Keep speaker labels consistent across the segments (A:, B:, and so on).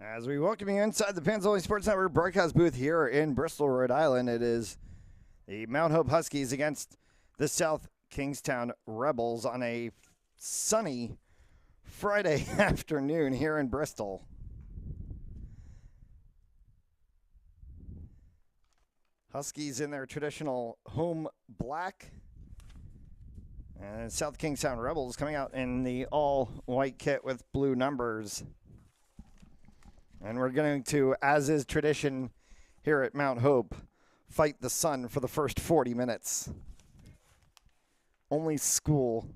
A: As we welcome you inside the Pennzoil Sports Network broadcast booth here in Bristol, Rhode Island, it is the Mount Hope Huskies against the South Kingstown Rebels on a sunny Friday afternoon here in Bristol. Huskies in their traditional home black, and South Kingstown Rebels coming out in the all-white kit with blue numbers. And we're going to, as is tradition here at Mount Hope, fight the sun for the first 40 minutes. Only school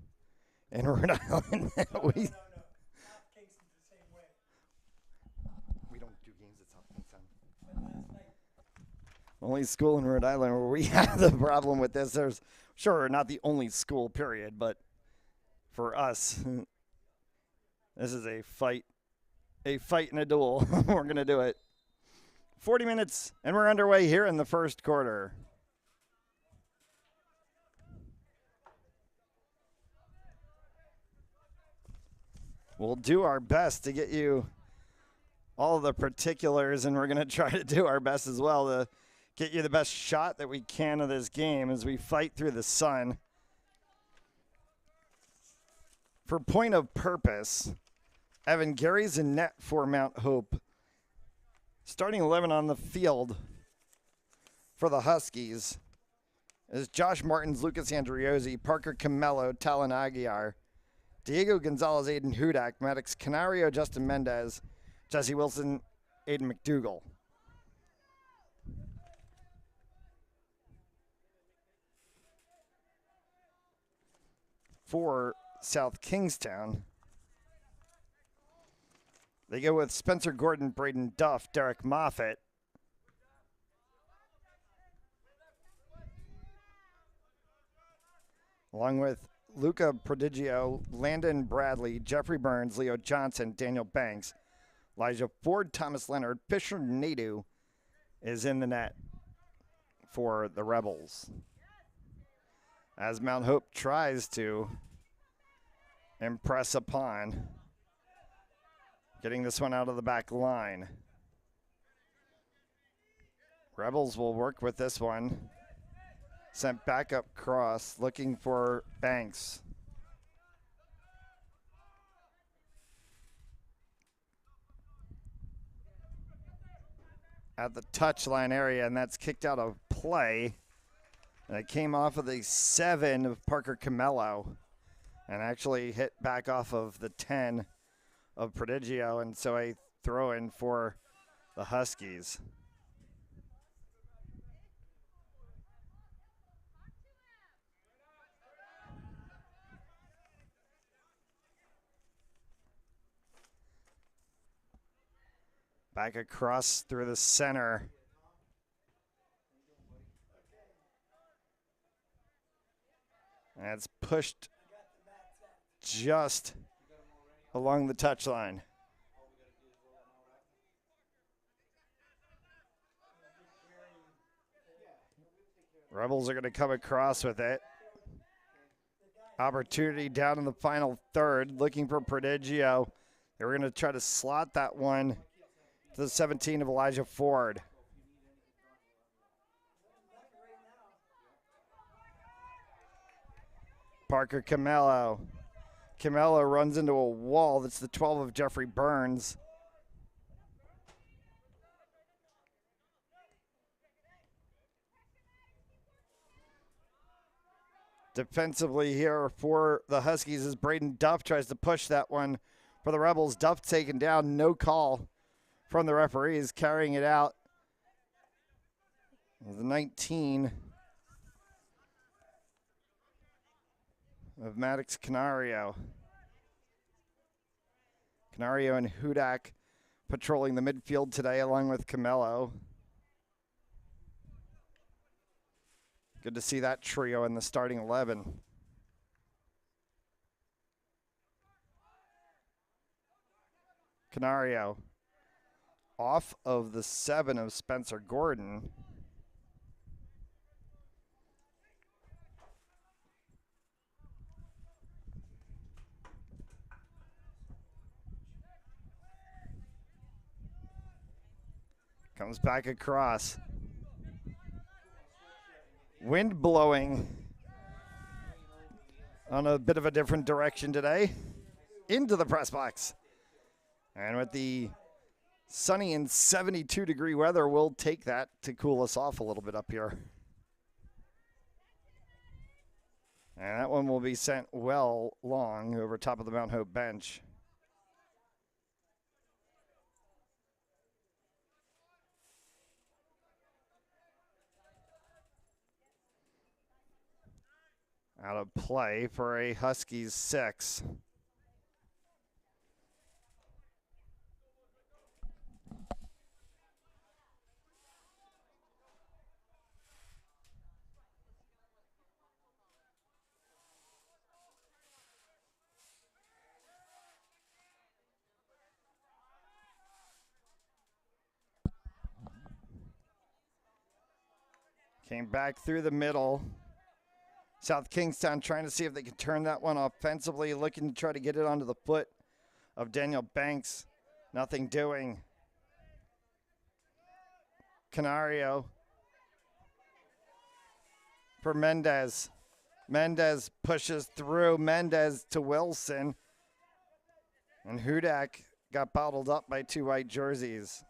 A: in Rhode Island that we don't do games at South Kingstown. Only school in Rhode Island where we have the problem with this. There's, sure, not the only school, period, but for us, this is a fight and a duel. We're going to do it. 40 minutes, and we're underway here in the first quarter. We'll do our best to get you all the particulars, and we're going to try to do our best as well to get you the best shot that we can of this game as we fight through the sun. For point of purpose, Evan Gary's in net for Mount Hope. Starting 11 on the field for the Huskies is Josh Martins, Lucas Andriozzi, Parker Camello, Talon Aguiar, Diego Gonzalez, Aiden Hudak, Maddox Canario, Justin Mendez, Jesse Wilson, Aiden McDougall. For South Kingstown, they go with Spencer Gordon, Braden Duff, Derek Moffitt. Along with Luca Prodigio, Landon Bradley, Jeffrey Burns, Leo Johnson, Daniel Banks, Elijah Ford, Thomas Leonard, Fisher Nadu is in the net for the Rebels. As Mount Hope tries to impress upon getting this one out of the back line. Rebels will work with this one. Sent back up cross, looking for Banks. At the touchline area, and that's kicked out of play. And it came off of the 7 of Parker Camello and actually hit back off of the 10 of Prodigio, and so a throw in for the Huskies. Back across through the center. And it's pushed just along the touchline. Rebels are going to come across with it. Opportunity down in the final third, looking for Prodigio. They were going to try to slot that one to the 17 of Elijah Ford. Parker Camello. Camello runs into a wall. That's the 12 of Jeffrey Burns. Defensively here for the Huskies as Braden Duff tries to push that one for the Rebels. Duff taken down, no call from the referees, carrying it out. The 19 of Maddox Canario. Canario and Hudak patrolling the midfield today along with Camello. Good to see that trio in the starting 11. Canario off of the 7 of Spencer Gordon. Comes back across. Wind blowing on a bit of a different direction today. Into the press box. And with the sunny and 72-degree weather, we'll take that to cool us off a little bit up here. And that one will be sent well long over top of the Mount Hope bench. Out of play for a Huskies 6. Came back through the middle. South Kingstown trying to see if they can turn that one offensively, looking to try to get it onto the foot of Daniel Banks. Nothing doing. Canario for Mendez. Mendez pushes through. Mendez to Wilson. And Hudak got bottled up by 2 white jerseys.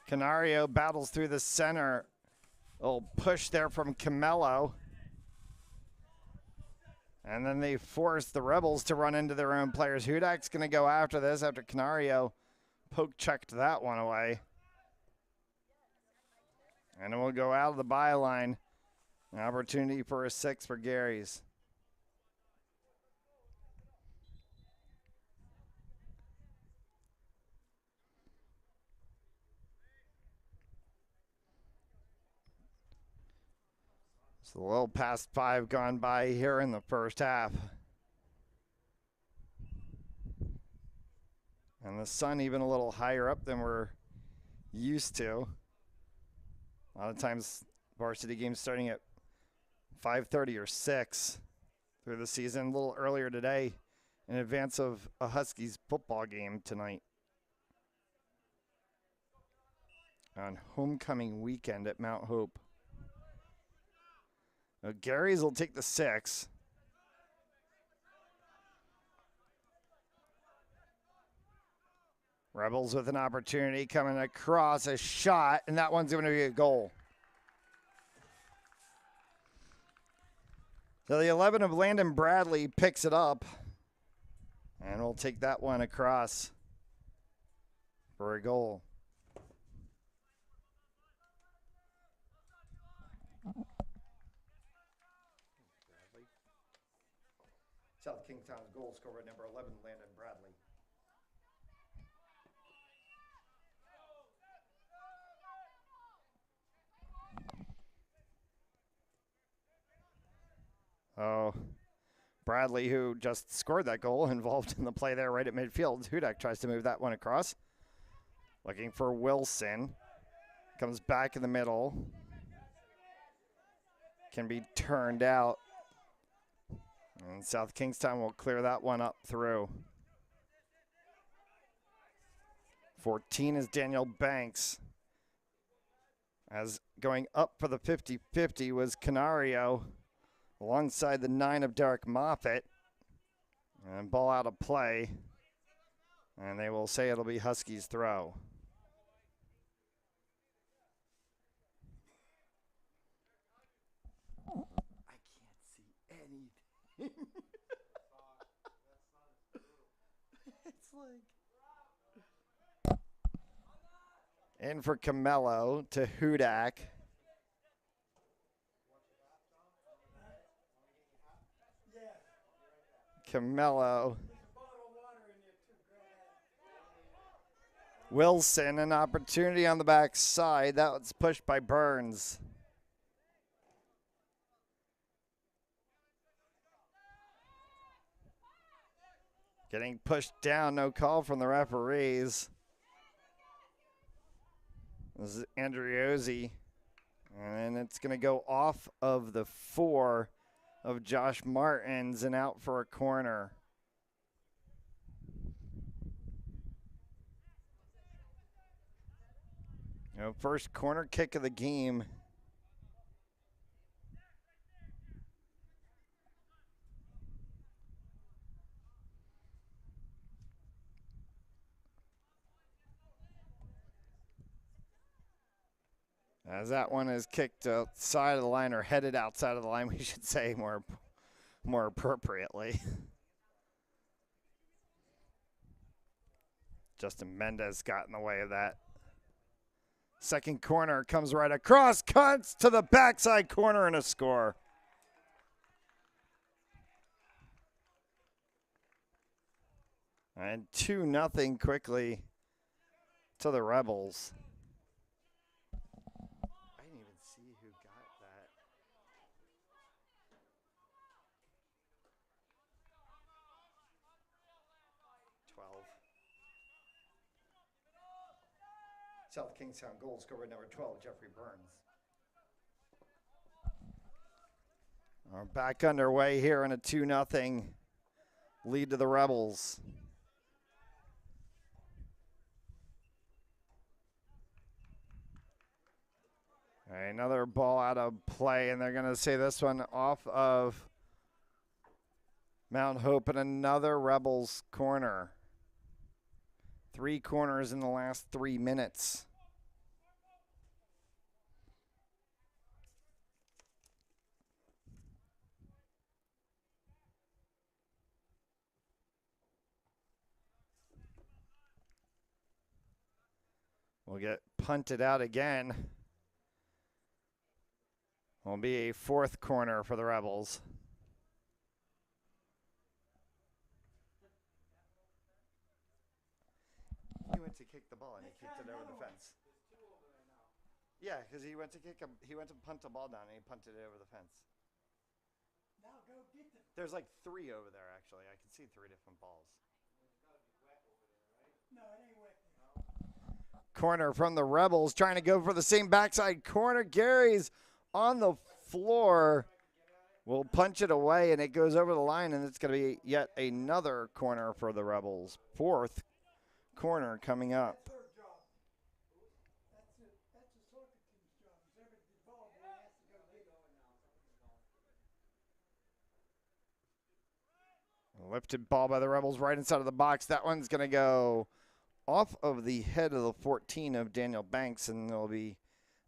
A: Canario battles through the center. Little push there from Camello. And then they force the Rebels to run into their own players. Hudak's going to go after this after Canario poke checked that one away. And it will go out of the byline. An opportunity for a 6 for Gary's. So a little past 5 gone by here in the first half. And the sun even a little higher up than we're used to. A lot of times varsity games starting at 5:30 or 6 through the season. A little earlier today in advance of a Huskies football game tonight. On homecoming weekend at Mount Hope. Now Gary's will take the 6. Rebels with an opportunity coming across, a shot, and that one's going to be a goal. So the 11 of Landon Bradley picks it up, and we'll take that one across for a goal. South Kingstown's goal scorer number 11, Landon Bradley. Oh, Bradley, who just scored that goal, involved in the play there right at midfield. Hudak tries to move that one across. Looking for Wilson. Comes back in the middle. Can be turned out. And South Kingstown will clear that one up through. 14 is Daniel Banks. As going up for the 50-50 was Canario alongside the 9 of Derek Moffitt. And ball out of play. And they will say it'll be Huskies' throw. I can't see anything. It's like... In for Camello to Hudak. Camello. Wilson, an opportunity on the backside. That was pushed by Burns. Getting pushed down, no call from the referees. This is Andriozzi. And it's going to go off of the 4 of Josh Martins and out for a corner. First corner kick of the game. As that one is kicked outside of the line, or headed outside of the line, we should say more appropriately. Justin Mendez got in the way of that. Second corner comes right across, cuts to the backside corner, and a score. And 2-0 quickly to the Rebels. I didn't even see who got that. South Kingstown goal scorer number 12, Jeffrey Burns. We're back underway here in a 2-0 lead to the Rebels. All right, another ball out of play, and they're going to say this one off of Mount Hope, and another Rebels corner. 3 corners in the last 3 minutes. We'll get punted out again. Will be a 4th corner for the Rebels. He went to kick the ball and he kicked it over the fence. Yeah, because he went to punt the ball down and he punted it over the fence. Now go get them. There's like 3 over there actually. I can see 3 different balls. No, it ain't wet. Corner from the Rebels, trying to go for the same backside corner. Gary's on the floor. Will punch it away, and it goes over the line, and it's going to be yet another corner for the Rebels. 4th corner coming up. Lifted ball by the Rebels right inside of the box. That one's going to go off of the head of the 14 of Daniel Banks, and it'll be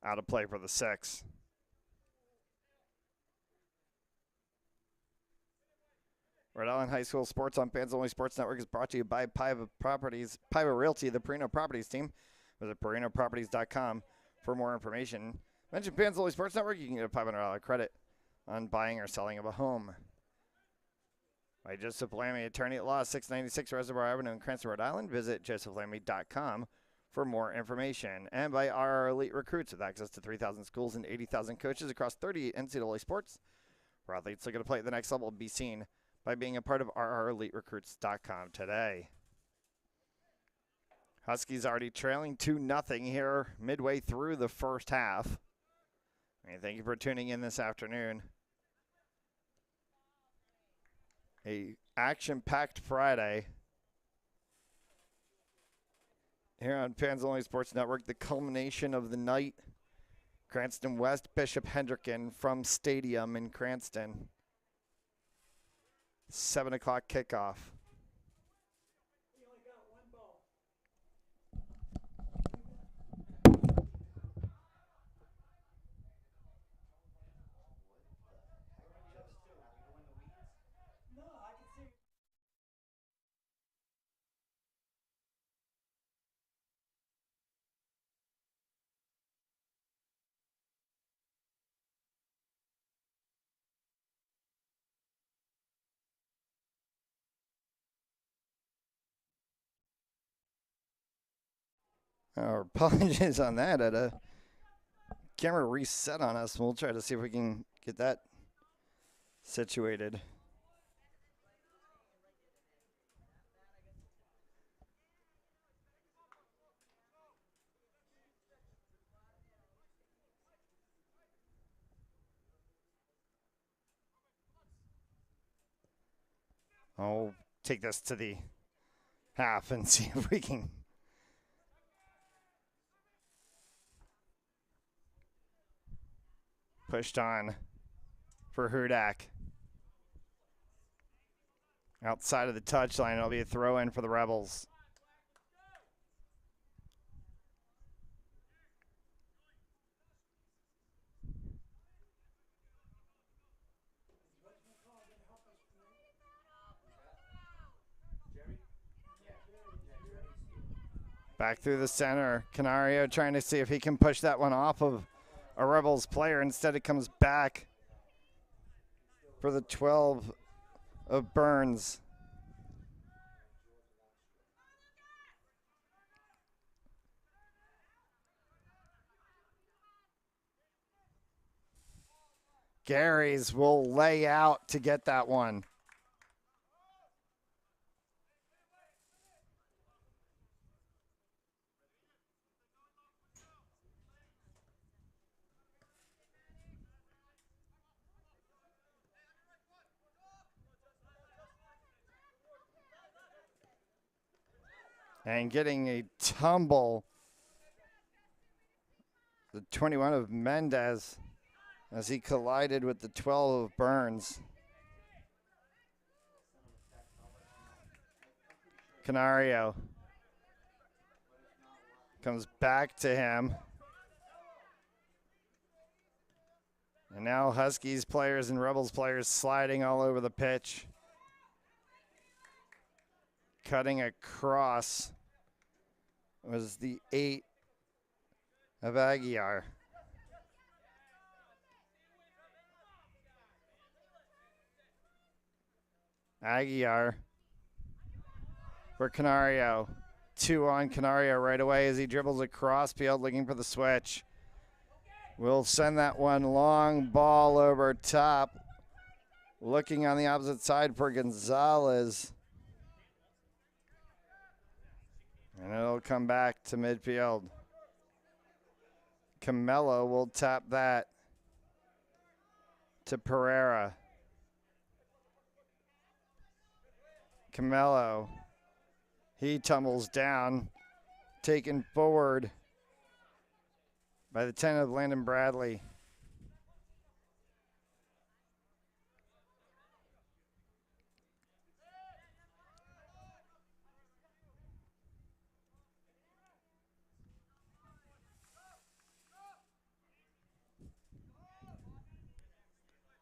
A: out of play for the 6. Rhode Island High School Sports on Fans Only Sports Network is brought to you by Paiva Realty, the Perino Properties team. Visit perinoproperties.com for more information. Mention Fans Only Sports Network, you can get a $500 credit on buying or selling of a home. By Joseph Lammy, attorney at law, 696 Reservoir Avenue in Cranston, Rhode Island. Visit josephlammy.com for more information. And by RR Elite Recruits, with access to 3,000 schools and 80,000 coaches across 38 NCAA sports. For athletes looking to play at the next level, be seen by being a part of RREliteRecruits.com today. Huskies already trailing 2-0 here midway through the first half. And thank you for tuning in this afternoon. A action-packed Friday here on Fans Only Sports Network. The culmination of the night. Cranston West, Bishop Hendricken from Stadium in Cranston. 7 o'clock kickoff. Our apologies on that. At a camera reset on us. We'll try to see if we can get that situated. I'll take this to the half and see if we can Pushed on for Hudak. Outside of the touchline, it'll be a throw in for the Rebels. Back through the center. Canario trying to see if he can push that one off of a Rebels player. Instead, it comes back for the 12 of Burns. Gary's will lay out to get that one. And getting a tumble, the 21 of Mendez, as he collided with the 12 of Burns. Canario comes back to him. And now Huskies players and Rebels players sliding all over the pitch. Cutting across was the 8 of Aguiar. Aguiar for Canario. 2 on Canario right away as he dribbles across field looking for the switch. We'll send that one long ball over top. Looking on the opposite side for Gonzalez. And it'll come back to midfield. Camelo will tap that to Pereira. Camelo, he tumbles down, taken forward by the 10 of Landon Bradley.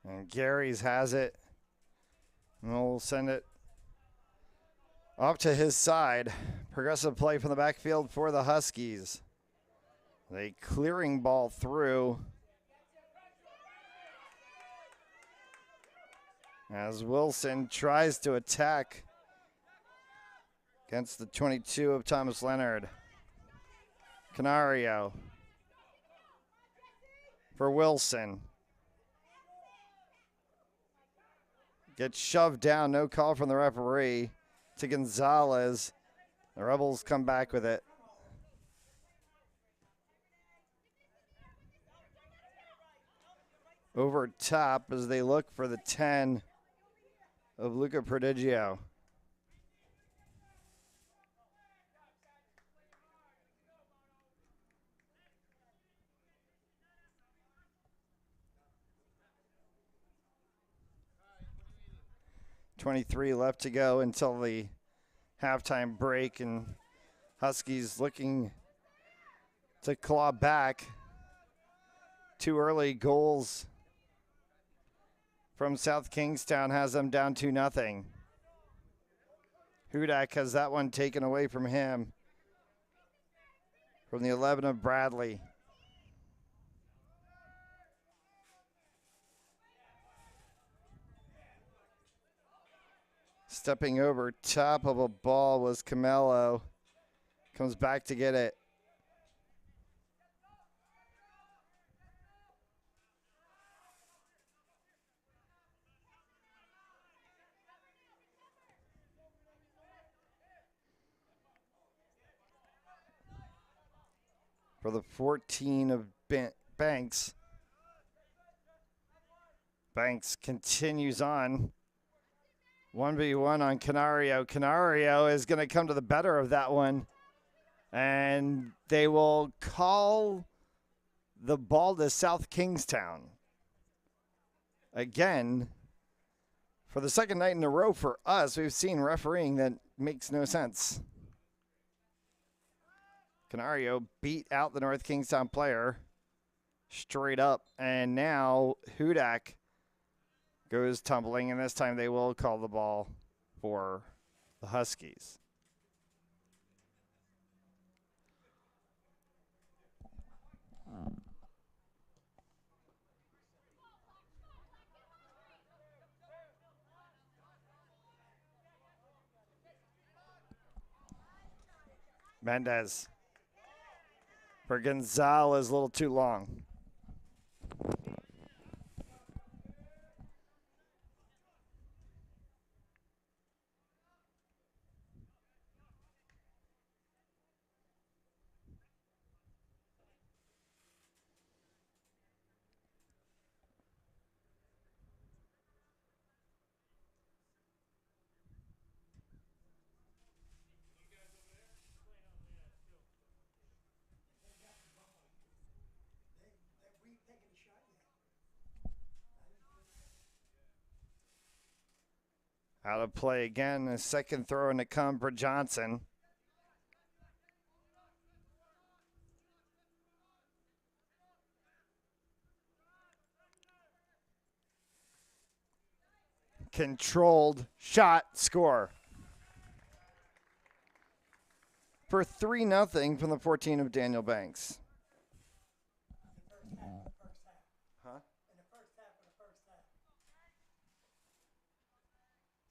A: And Gary's has it. And we'll send it up to his side. Progressive play from the backfield for the Huskies. A clearing ball through. As Wilson tries to attack against the 22 of Thomas Leonard. Canario for Wilson. Gets shoved down, no call from the referee to Gonzalez. The Rebels come back with it. Over top as they look for the 10 of Luca Prodigio. .23 left to go until the halftime break, and Huskies looking to claw back. 2 early goals from South Kingstown has them down 2-0. Hudak has that one taken away from him from the 11 of Bradley. Stepping over top of a ball was Camelo. Comes back to get it. For the 14 of Banks. Banks continues on. 1v1 on Canario. Canario is going to come to the better of that one. And they will call the ball to South Kingstown. Again, for the second night in a row for us, we've seen refereeing that makes no sense. Canario beat out the North Kingstown player straight up, and now Hudak goes tumbling, and this time they will call the ball for the Huskies. Mendez for Gonzalez, a little too long. Out of play again. A second throw in to come for Johnson. Controlled shot, score. For 3-0 from the 14 of Daniel Banks.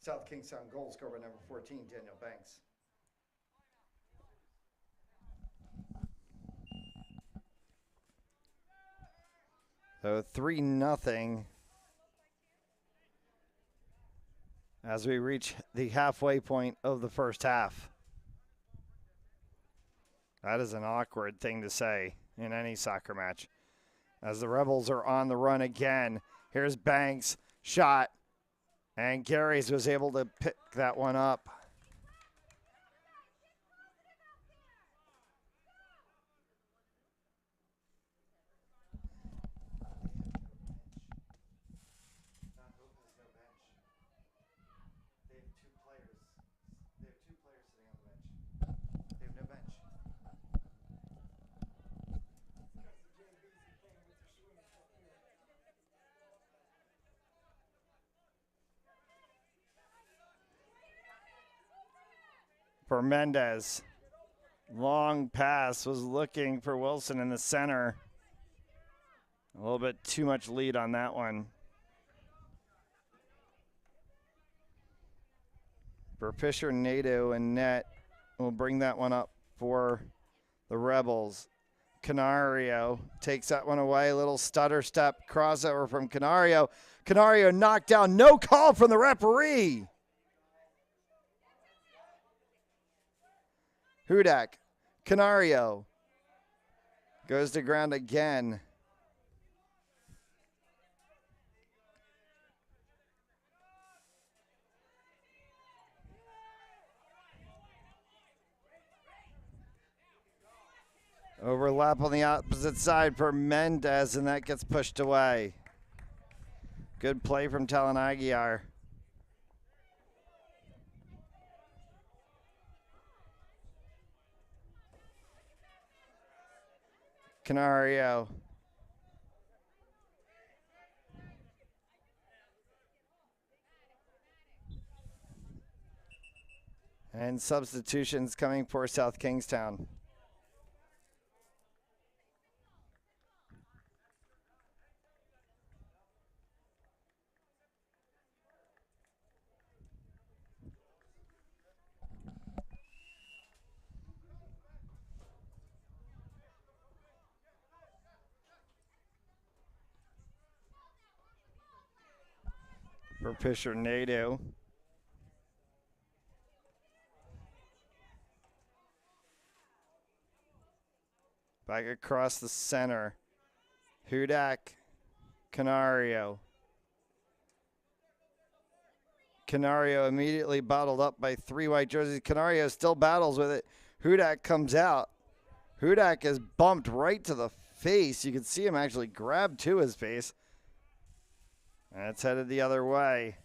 A: South Kingstown goal scorer by number 14, Daniel Banks. So 3-0 as we reach the halfway point of the first half. That is an awkward thing to say in any soccer match. As the Rebels are on the run again. Here's Banks, shot. And Garys was able to pick that one up. For Mendez. Long pass, was looking for Wilson in the center. A little bit too much lead on that one. For Fisher, Nato, and Net will bring that one up for the Rebels. Canario takes that one away. Little stutter step crossover from Canario. Canario knocked down. No call from the referee. Hudak, Canario goes to ground again. Overlap on the opposite side for Mendez, and that gets pushed away. Good play from Talon Aguiar. Canario. And substitutions coming for South Kingstown. For Fisher Nato. Back across the center. Hudak, Canario. Canario immediately bottled up by 3 white jerseys. Canario still battles with it. Hudak comes out. Hudak is bumped right to the face. You can see him actually grab to his face. And it's headed the other way.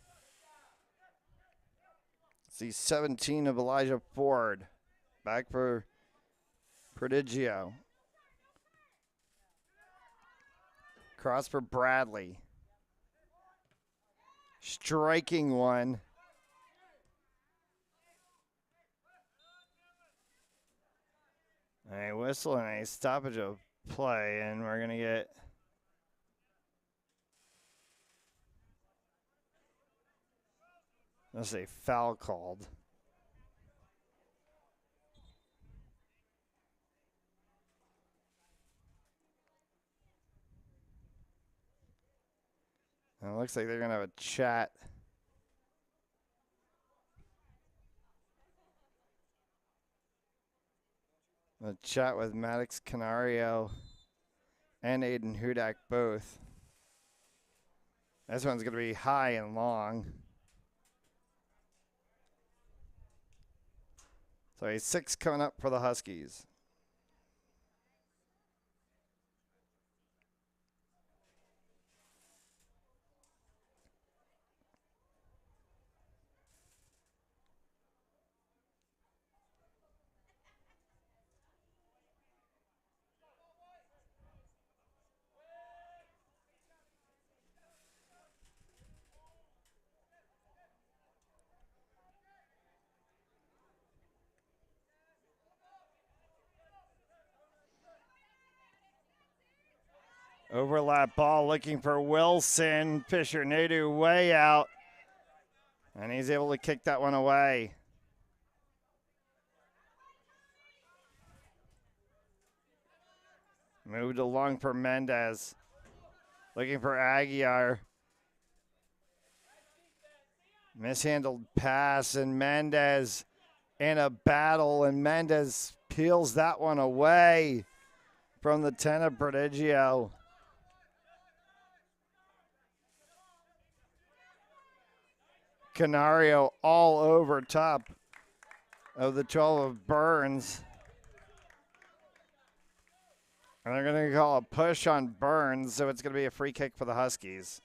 A: It's the 17 of Elijah Ford. Back for Prodigio. Cross for Bradley. Striking one. A whistle and a stoppage of play, and we're going to get let's say foul called. And it looks like they're going to have a chat. A chat with Maddox Canario and Aiden Hudak both. This one's going to be high and long. So a 6 coming up for the Huskies. Overlap ball looking for Wilson. Fisher Nadu way out. And he's able to kick that one away. Moved along for Mendez. Looking for Aguiar. Mishandled pass, and Mendez in a battle, and Mendez peels that one away from the 10 of Prodigio. Canario all over top of the 12 of Burns. And they're going to call a push on Burns, so it's going to be a free kick for the Huskies.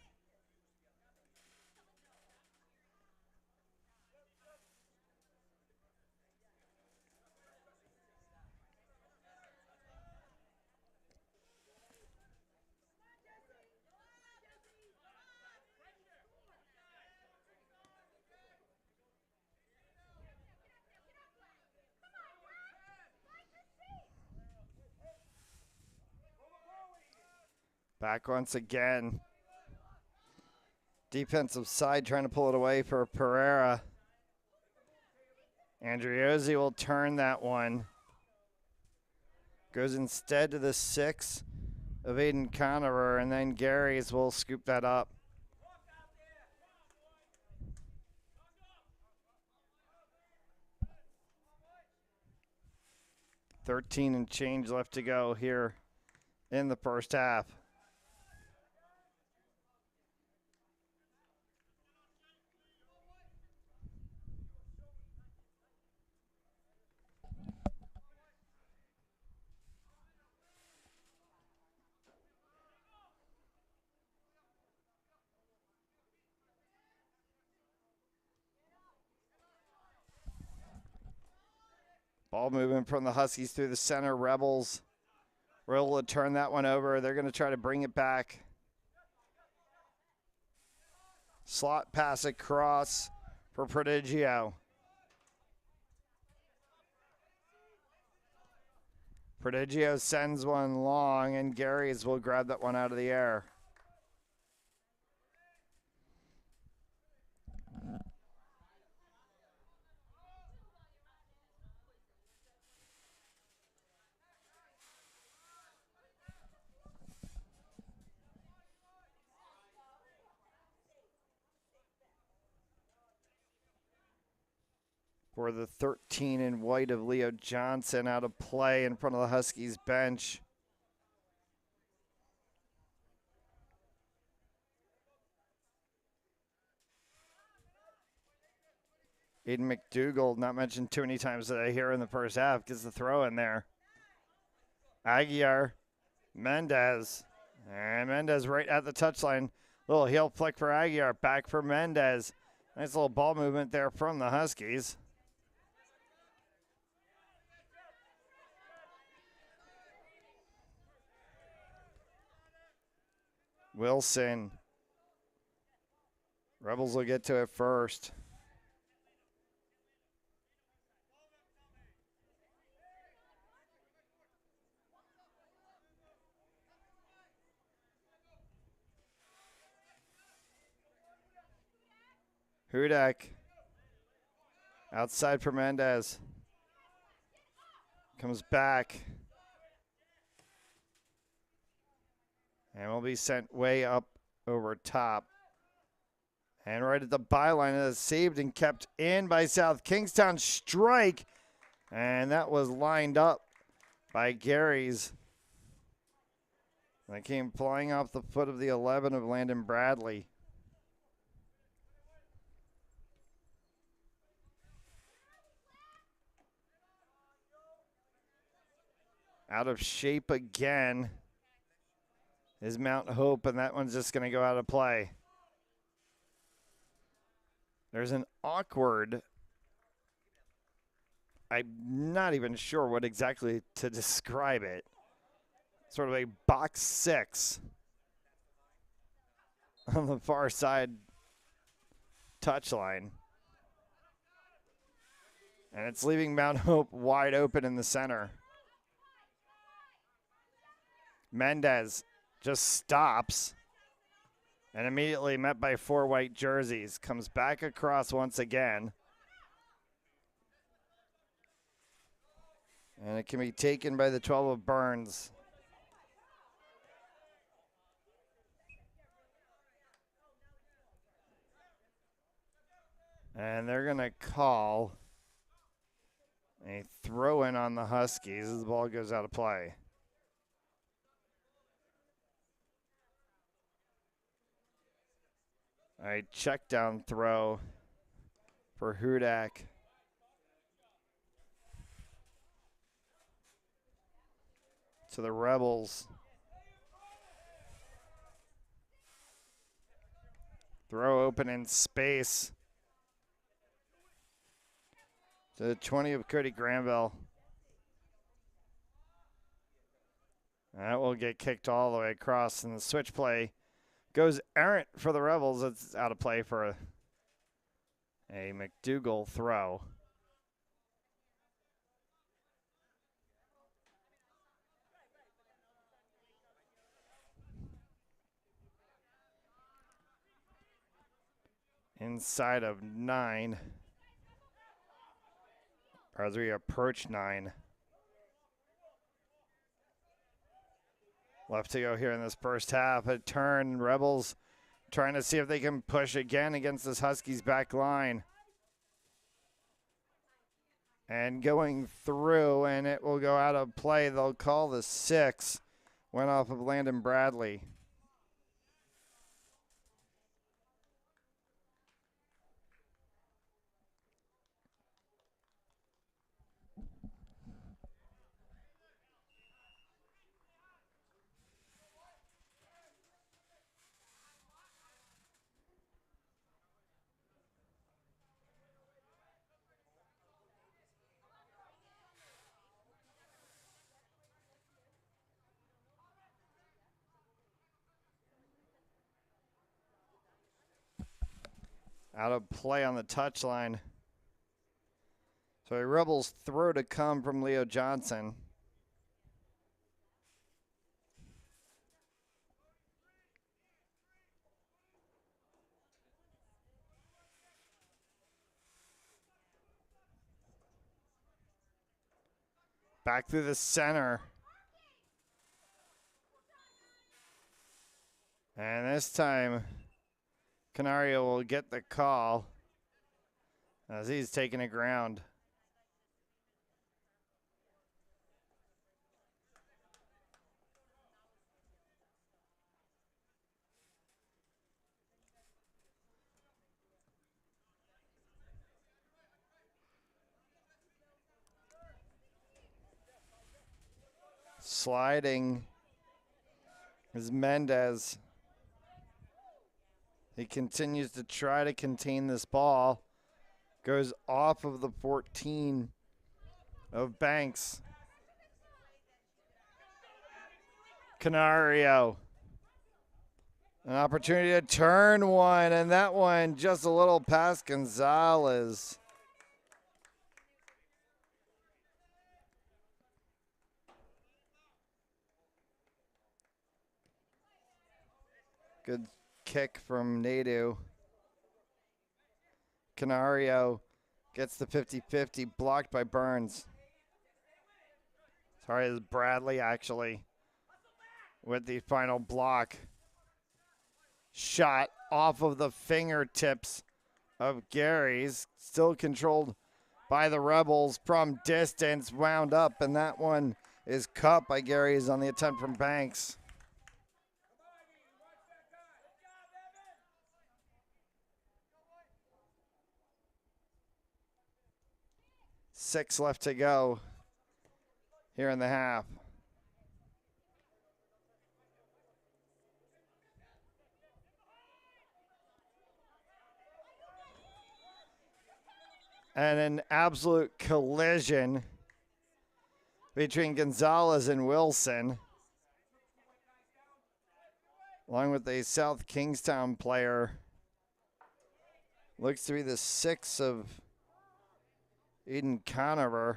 A: Back once again. Defensive side trying to pull it away for Pereira. Andriozzi will turn that one. Goes instead to the 6 of Aiden Conover, and then Gary's will scoop that up. $13 and change left to go here in the first half. Ball movement from the Huskies through the center. Rebels were able to turn that one over. They're going to try to bring it back. Slot pass across for Prodigio. Prodigio sends one long, and Gary's will grab that one out of the air. For the 13 in white of Leo Johnson out of play in front of the Huskies bench. Aiden McDougall, not mentioned too many times today here in the first half, gets the throw in there. Aguiar, Mendez, and Mendez right at the touchline, Little heel flick for Aguiar. Back for Mendez. Nice little ball movement there from the Huskies. Wilson. Rebels will get to it first. Hudak. Outside for Mendez. Comes back. And will be sent way up over top. And right at the byline, it is saved and kept in by South Kingstown. Strike. And that was lined up by Gary's. That came flying off the foot of the 11 of Landon Bradley. Out of shape again is Mount Hope, and that one's just going to go out of play. There's an awkward, I'm not even sure what exactly to describe it. Sort of a box 6 on the far side touchline. And it's leaving Mount Hope wide open in the center. Mendez just stops and immediately met by 4 white jerseys. Comes back across once again. And it can be taken by the 12 of Burns. And they're going to call a throw-in on the Huskies as the ball goes out of play. All right, check down throw for Hudak. To the Rebels. Throw open in space. To the 20 of Cody Granville. That will get kicked all the way across, and the switch play goes errant for the Rebels. It's out of play for a McDougal throw. Inside of 9. As we approach 9. Left to go here in this first half. A turn. Rebels trying to see if they can push again against this Huskies back line. And going through, and it will go out of play. They'll call the 6. Went off of Landon Bradley. Out of play on the touchline. So a Rebels throw to come from Leo Johnson. Back through the center. And this time, Canario will get the call as he's taking a ground. Sliding is Mendez. He continues to try to contain this ball. Goes off of the 14 of Banks. Canario. An opportunity to turn one, and that one just a little past Gonzalez. Good kick from Nadu. Canario gets the 50-50, blocked by Burns. Sorry, it's Bradley actually with the final block. Shot off of the fingertips of Gary's, still controlled by the Rebels from distance, wound up, and that one is cut by Gary's on the attempt from Banks. Six left to go here in the half. And an absolute collision between Gonzalez and Wilson, along with a South Kingstown player. Looks to be the 6 of Eden Conover.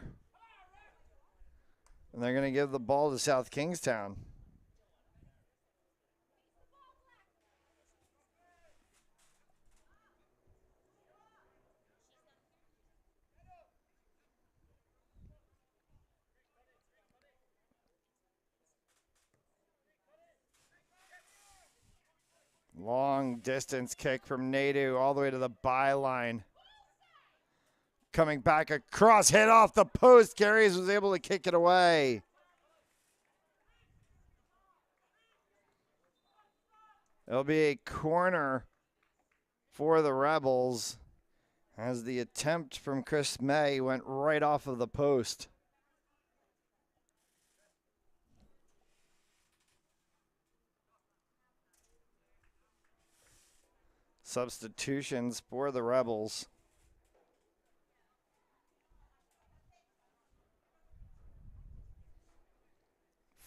A: And they're going to give the ball to South Kingstown. Long distance kick from Nadu all the way to the byline. Coming back across, hit off the post. Gary's was able to kick it away. It'll be a corner for the Rebels as the attempt from Chris May went right off of the post. Substitutions for the Rebels.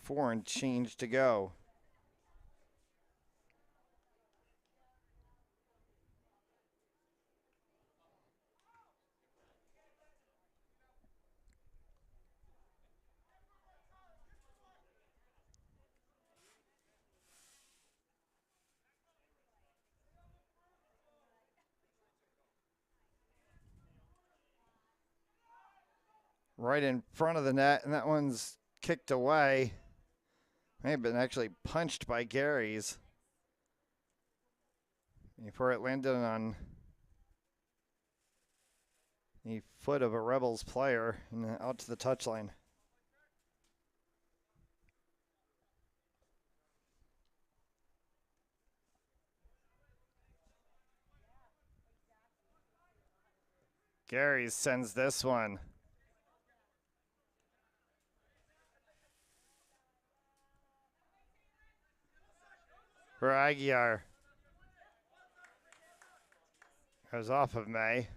A: Four and change to go. Right in front of the net, and that one's kicked away. May have been actually punched by Gary's before it landed on the foot of a Rebels player and out to the touchline. Gary's sends this one. For Aguiar. Goes off of May.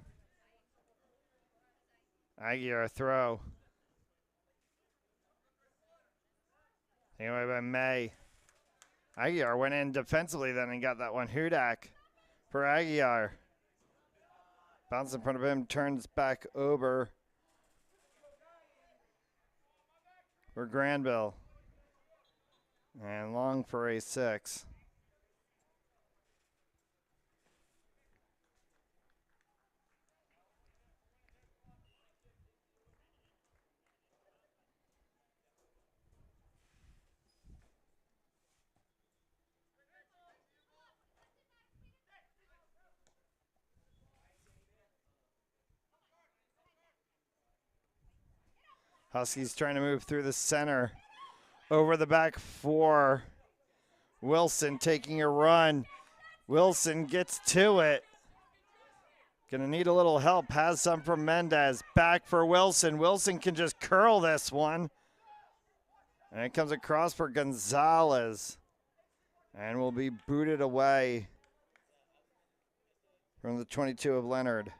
A: Aguiar throw. Anyway by May. Aguiar went in defensively then and got that one. Hudak for Aguiar. Bounce in front of him, turns back over for Granville. And long for a 6. Huskies trying to move through the center. Over the back 4. Wilson taking a run. Wilson gets to it. Gonna need a little help. Has some from Mendez. Back for Wilson. Wilson can just curl this one. And it comes across for Gonzalez. And will be booted away from the 22 of Leonard.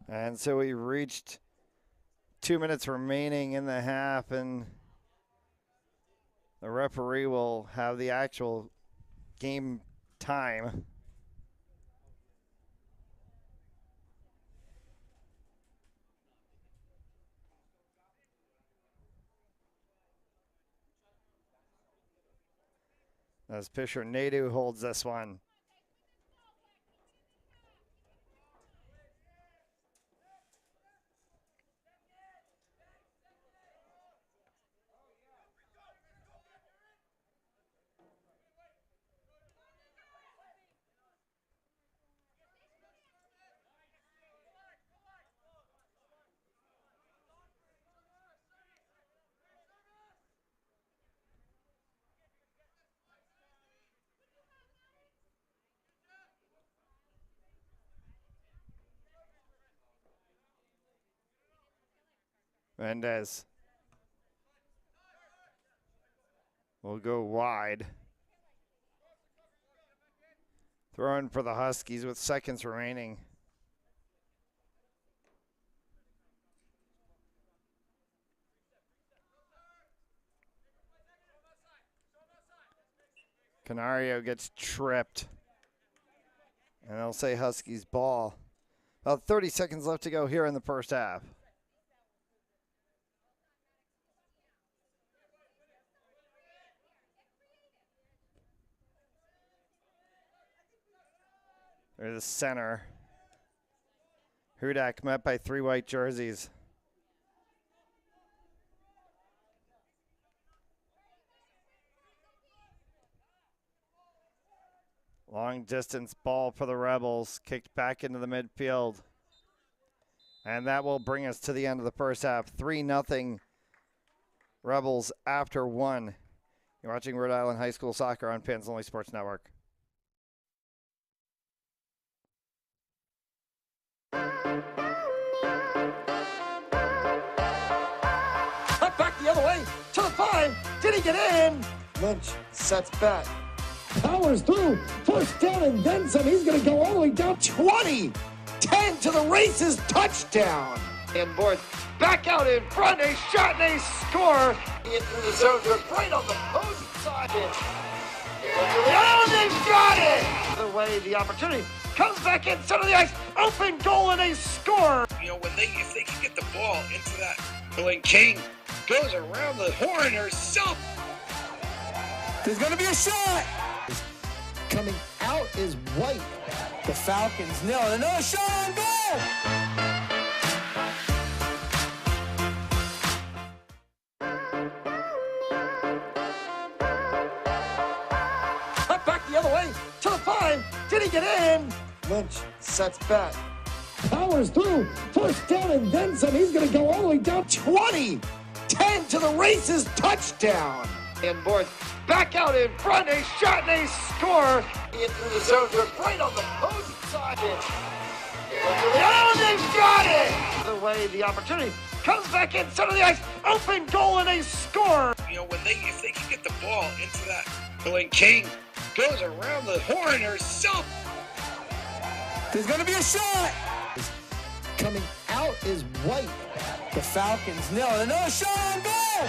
A: And so we reached 2 minutes remaining in the half, and the referee will have the actual game time. As pitcher Nadu holds this one. Mendez will go wide. Throwing for the Huskies with seconds remaining. Canario gets tripped. And they'll say Huskies ball. About 30 seconds left to go here in the first half. There's the center. Hudak met by 3 white jerseys. Long distance ball for the Rebels, kicked back into the midfield. And that will bring us to the end of the first half. 3-0 Rebels after 1. You're watching Rhode Island High School Soccer on Fans Only Sports Network.
B: Cut back the other way to the 5. Did he get in? Lynch sets back. Powers through. First down and then some. He's going to go all the way down 20. 10 to the races. Touchdown. And Borth back out in front. A shot and a score. Into the zone. Right on the post side. Oh, they've got it. The way the opportunity comes back in center of the ice. Open goal and a score.
C: You know, if they can get the ball into that, when King goes around the horn herself.
B: There's going to be a shot. Coming out is White. The Falcons nil. Another shot on goal. Cut back the other way to the 5. Did he get in? Lynch sets back. Powers through. First down and then some. He's going to go all the way down 20. 10 to the races. Touchdown. And Borth back out in front. A shot and a score. Into the zone. Right on the post side. Oh, they've got it. The way the opportunity comes back in center of the ice. Open goal and a score.
C: You know, if they can get the ball into that, when King goes around the horn herself.
B: There's going to be a shot. Coming out is White. The Falcons nil. Another shot on goal.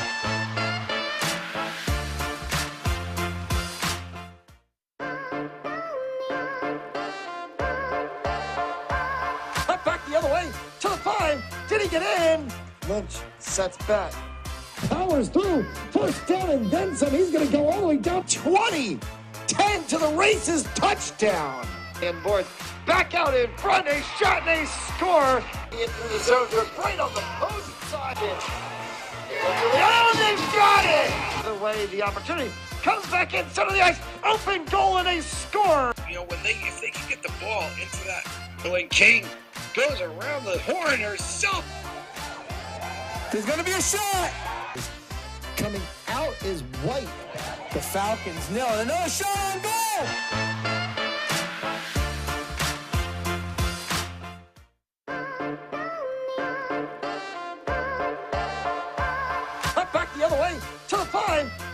B: Cut back the other way to the 5. Did he get in? Lynch sets back. Powers through. First down and then some. He's going to go all the way down 20. 10 to the races. Touchdown. And Borth back out in front. A shot and a score. Into the zone. Right on the post side. Oh, they've got it. The way the opportunity comes back in center of the ice. Open goal and a score.
C: You know, if they can get the ball into that, when King goes around the horn herself.
B: There's going to be a shot. Coming out is White. The Falcons nil. Another shot on goal.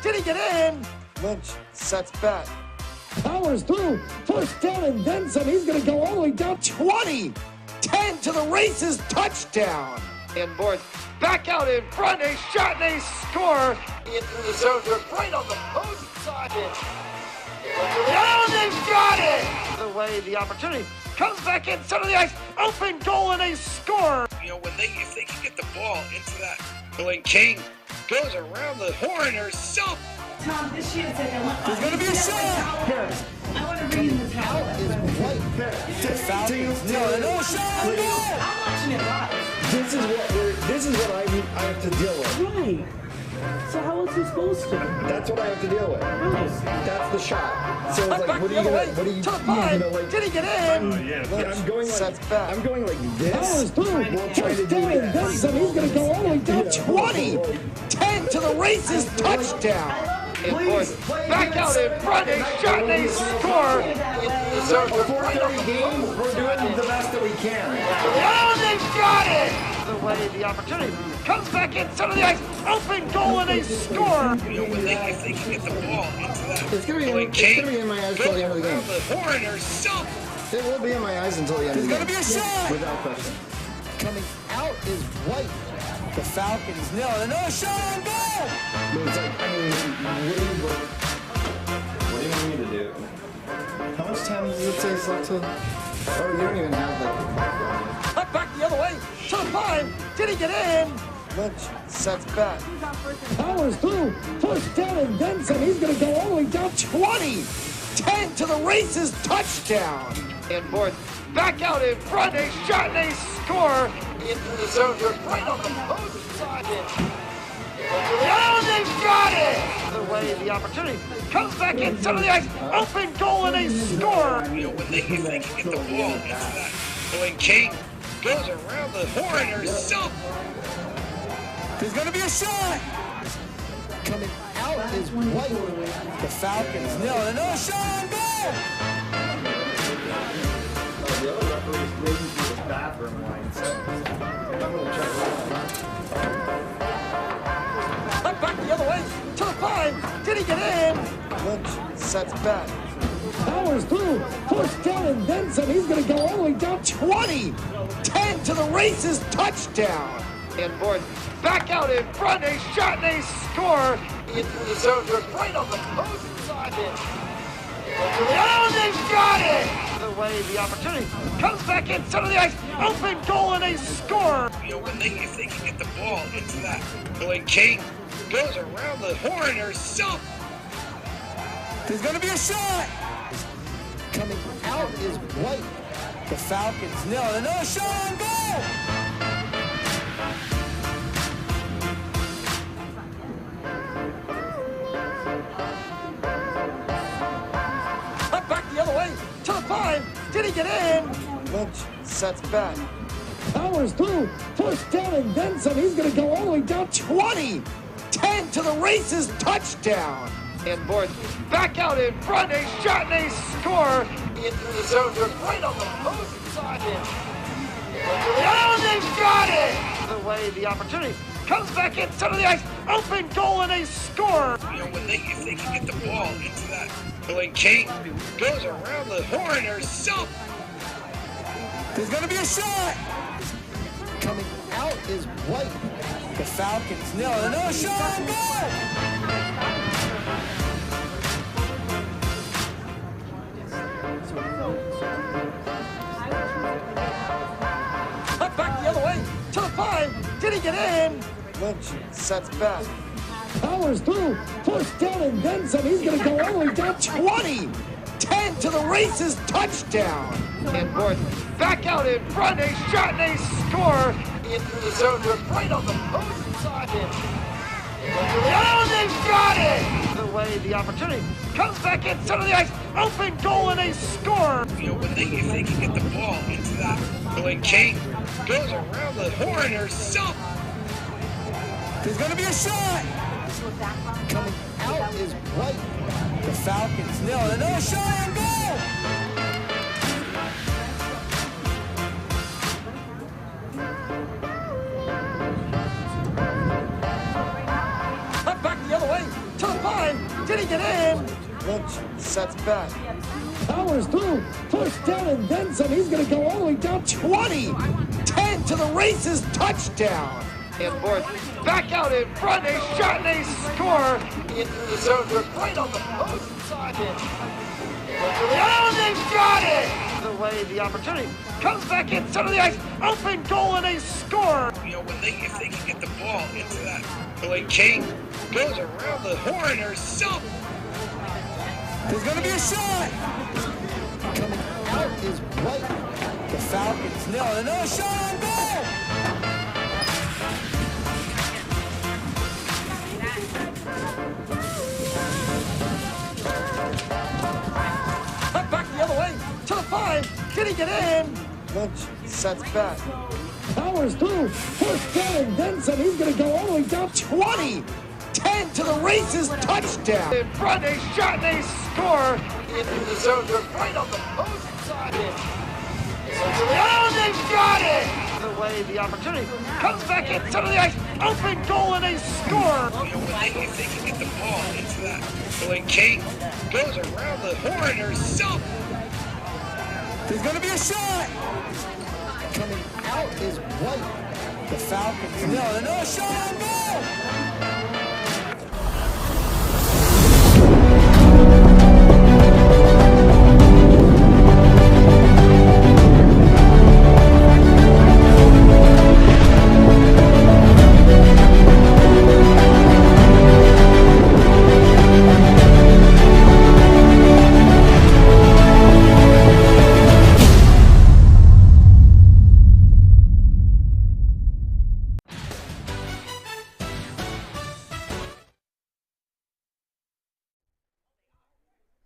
B: Did he get in? Lynch sets back. Powers through. First down and then some. He's going to go all the way down 20. 10 to the races. Touchdown. And boards back out in front. A shot and a score. Into the zone. Right on the post side. Down, they've got it! The way the opportunity comes back in center of the ice. Open goal and a score.
C: You know, if they can get the ball into that, when King goes around the horn herself.
D: Tom, this shit is like I want.
B: There's going to be a shot.
D: Paris. I want to read in the towel.
B: Is white Paris. Falcons. No shot.
D: I'm watching it live.
B: This is what I have to deal with.
D: Right. So how was he supposed to?
B: That's what I have to deal with.
D: Right.
B: That's the shot. So it's like, what are you
E: to the five. Did he get in?
B: I'm going
E: Sets back.
B: I'm going like this.
E: Powers through.
B: We'll try to do that.
E: Then some. He's going to go all the way down 20. 10 to the races. Touchdown.
B: And boys, back out in front, a shot, and a score. So for 4:30 game, we're doing the best that we can.
E: Oh, they've got it.
B: The way the opportunity comes back in center of the ice, open goal and a score.
C: You know, if they can get the ball into that,
B: It's gonna be in my eyes until the end of the game.
C: the horn herself.
B: It will be in my eyes until the end of the game.
E: There's gonna be a shot.
B: Without question. Coming out is white. The Falcons nil. Another shot on goal. But it's like, what do you want me to do? How much time does it say left to? Oh, you don't even have that.
E: Cut back the other way. To the five. Did he get in?
B: Lynch sets back.
E: Powers through. First down and then some. He's going to go all the way down 20. 10 to the races. Touchdown.
B: And board back out in front. A shot and a score. Into the zone. Right on the post side.
E: Oh, they've got it.
B: The way the opportunity comes back in center of the ice. Open goal and a score.
C: You know, if they can get the ball into that, when King goes around the horn herself.
B: There's going to be a shot. Coming out is white. The Falcons nil. Another shot on goal. The other referee's waiting for the bathroom line. I'm going to check.
E: Cut back the other way. To the five. Did he get in?
B: Lynch sets back.
E: Powers through. First down and then some. He's going to go all the way down 20. 10 to the races. Touchdown.
B: And board back out in front. A shot and a score. Into the zone. Right on the post side.
E: Oh, they've got it.
B: The way the opportunity comes back in center of the ice. Open goal and a score.
C: You know, if they can get the ball into that, when King goes around the horn herself.
B: There's going to be a shot. Coming out is white. The Falcons nil. Another shot on goal.
E: Cut back the other way. To the five. Did he get in?
B: Lynch sets back.
E: Powers through. First down and then some. He's going to go all the way down 20. 10 to the races. Touchdown.
B: And board back out in front. A shot and a score. Into the zone. Right on the post side.
E: Oh, they've got it.
B: The way the opportunity comes back in center of the ice. Open goal and a score.
C: You know, if they can get the ball into that, when King goes around the horn herself.
B: There's going to be a shot. Coming out is white. The Falcons nil. Another shot on goal.
E: Cut back the other way. To the five. Did he get in?
B: Lynch sets back.
E: Powers through. First down and then some. He's going to go all the way down 20. 10 to the races. Touchdown.
B: And board back out in front. A shot and a score. Into the zone. Right on the post side.
E: Oh, they've got it.
B: The way the opportunity comes back in center of the ice. Open goal and a score.
C: You know, if they can get the ball into that, when King goes around the horn herself.
B: There's going to be a shot. Coming out is white. The Falcons nil. Another shot on goal.
E: Cut back the other way. To the five.
B: Did he get in? Lynch sets back. Powers through. First down and then some. He's going to go all the way down 20. 10 to the races. Touchdown. And fourth. Back out in front. A shot and a score. Into the zone. Right on the post side. Oh, they got it! The way the opportunity comes back in center of the ice. Open goal and a score.
C: You know, if they can get the ball into that, when King goes around the horn or something.
B: There's going to be a shot. Coming out is White. The Falcons nail another shot on goal. Cut back the other way to the 5. Did he get in? Lynch sets back. Powers through. First down and then some. He's going to go all the way down 20. 10 to the races. Touchdown. In front, a shot and a score. Into the zone. Right on the post side. Oh, they got it! The way the opportunity comes back in center of the ice. Open goal and a score.
C: You know, if they can get the ball into that, when King goes around the horn or something.
B: There's going to be a shot. Coming out is White. The Falcons nail another shot on goal.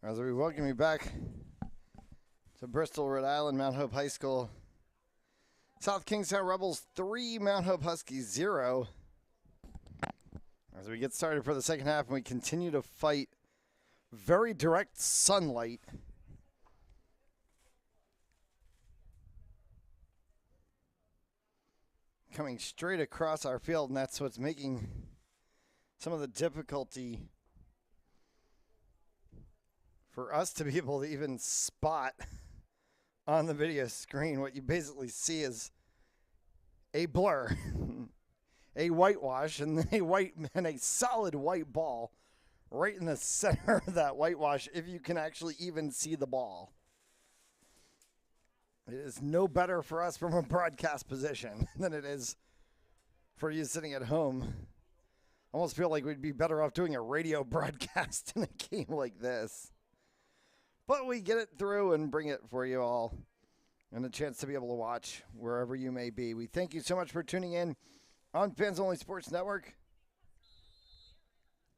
A: As we welcome you back to Bristol, Rhode Island, Mount Hope High School. South Kingstown Rebels 3, Mount Hope Huskies 0. As we get started for the second half and we continue to fight very direct sunlight. Coming straight across our field, and that's what's making some of the difficulty for us to be able to even spot on the video screen. What you basically see is a blur, a whitewash, and a solid white ball right in the center of that whitewash, if you can actually even see the ball. It is no better for us from a broadcast position than it is for you sitting at home. I almost feel like we'd be better off doing a radio broadcast in a game like this. But we get it through and bring it for you all and a chance to be able to watch wherever you may be. We thank you so much for tuning in on Fans Only Sports Network.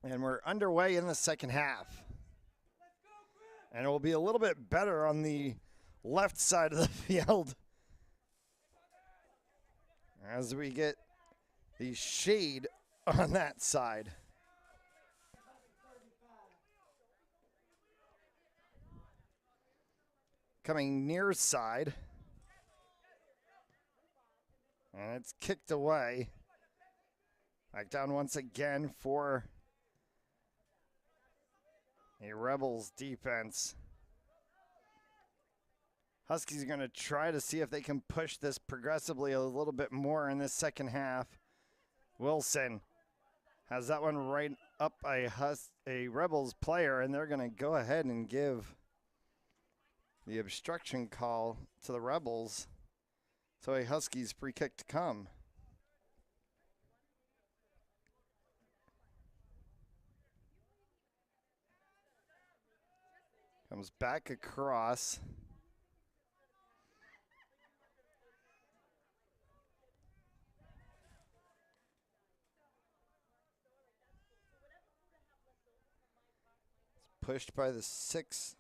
A: And we're underway in the second half. And it will be a little bit better on the left side of the field as we get the shade on that side. Coming near side. And it's kicked away. Back down once again for a Rebels defense. Huskies are going to try to see if they can push this progressively a little bit more in this second half. Wilson has that one right up a Rebels player, and they're going to go ahead and give the obstruction call to the Rebels. So a Huskies free kick to come. Comes back across. It's pushed by the 6,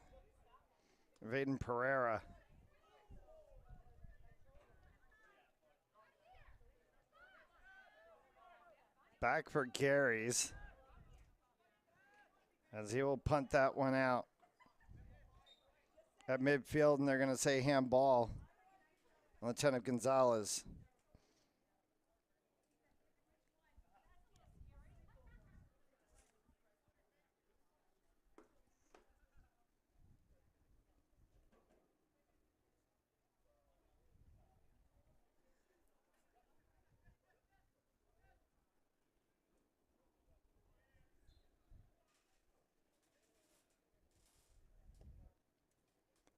A: Vaden Pereira. Back for Gary's, as he will punt that one out at midfield, and they're going to say handball on Lieutenant Gonzalez.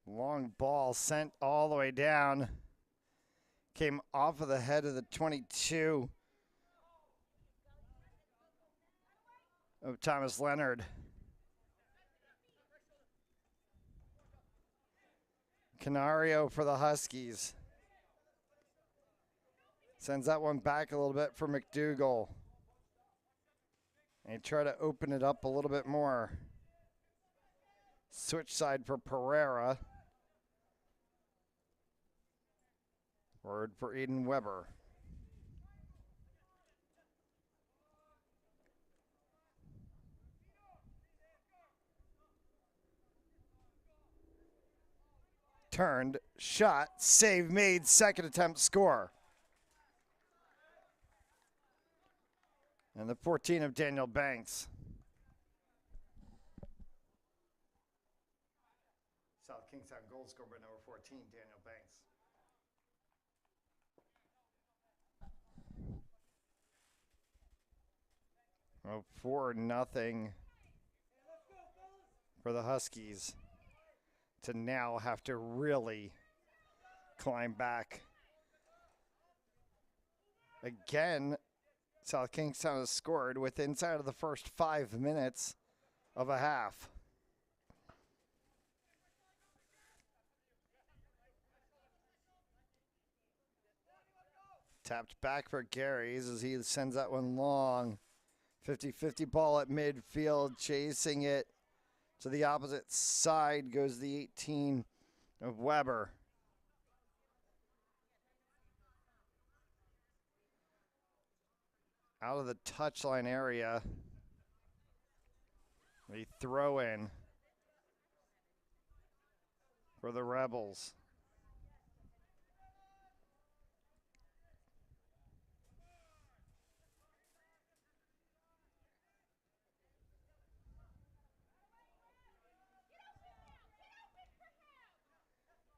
A: Long ball sent all the way down. Came off of the head of the 22 of Thomas Leonard. Canario for the Huskies. Sends that one back a little bit for McDougal. And try to open it up a little bit more. Switch side for Pereira. Word for Eden Weber. Turned, shot, save made, second attempt score. And the 14 of Daniel Banks. South Kingstown goal scored by number 14, Daniel Banks. Oh, 4-0 for the Huskies to now have to really climb back. Again, South Kingstown has scored with inside of the first 5 minutes of a half. Tapped back for Gary's as he sends that one long. 50-50 ball at midfield, chasing it to the opposite side goes the 18 of Weber. Out of the touchline area. A throw in for the Rebels.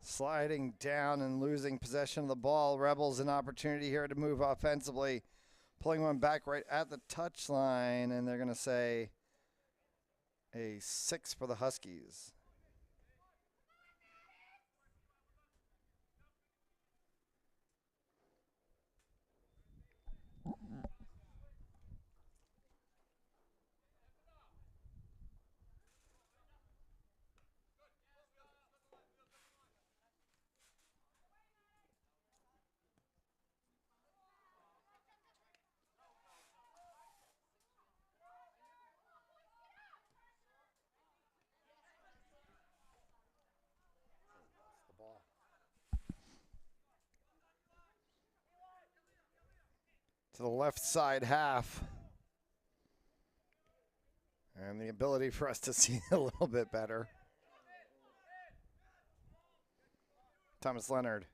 A: Sliding down and losing possession of the ball. Rebels an opportunity here to move offensively. Pulling one back right at the touchline, and they're going to say a 6 for the Huskies. To the left side half. And the ability for us to see a little bit better. Thomas Leonard.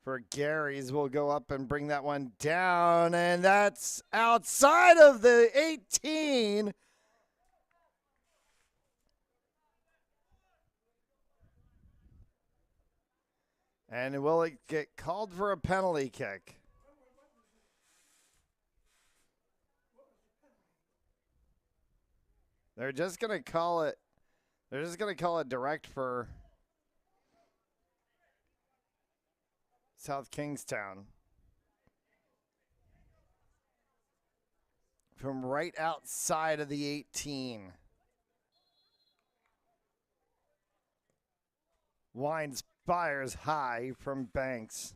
A: For Gary's will go up and bring that one down. And that's outside of the 18. And will it get called for a penalty kick? They're just going to call it. They're just going to call it direct for South Kingstown. From right outside of the 18. Wines fires high from Banks.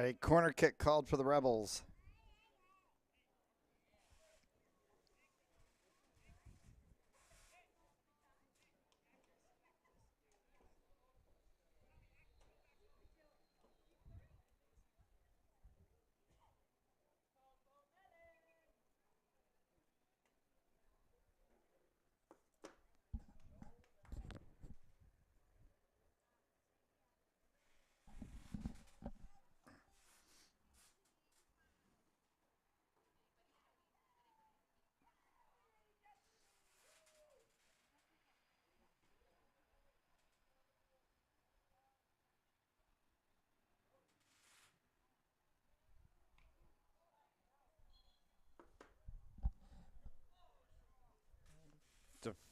A: A corner kick called for the Rebels.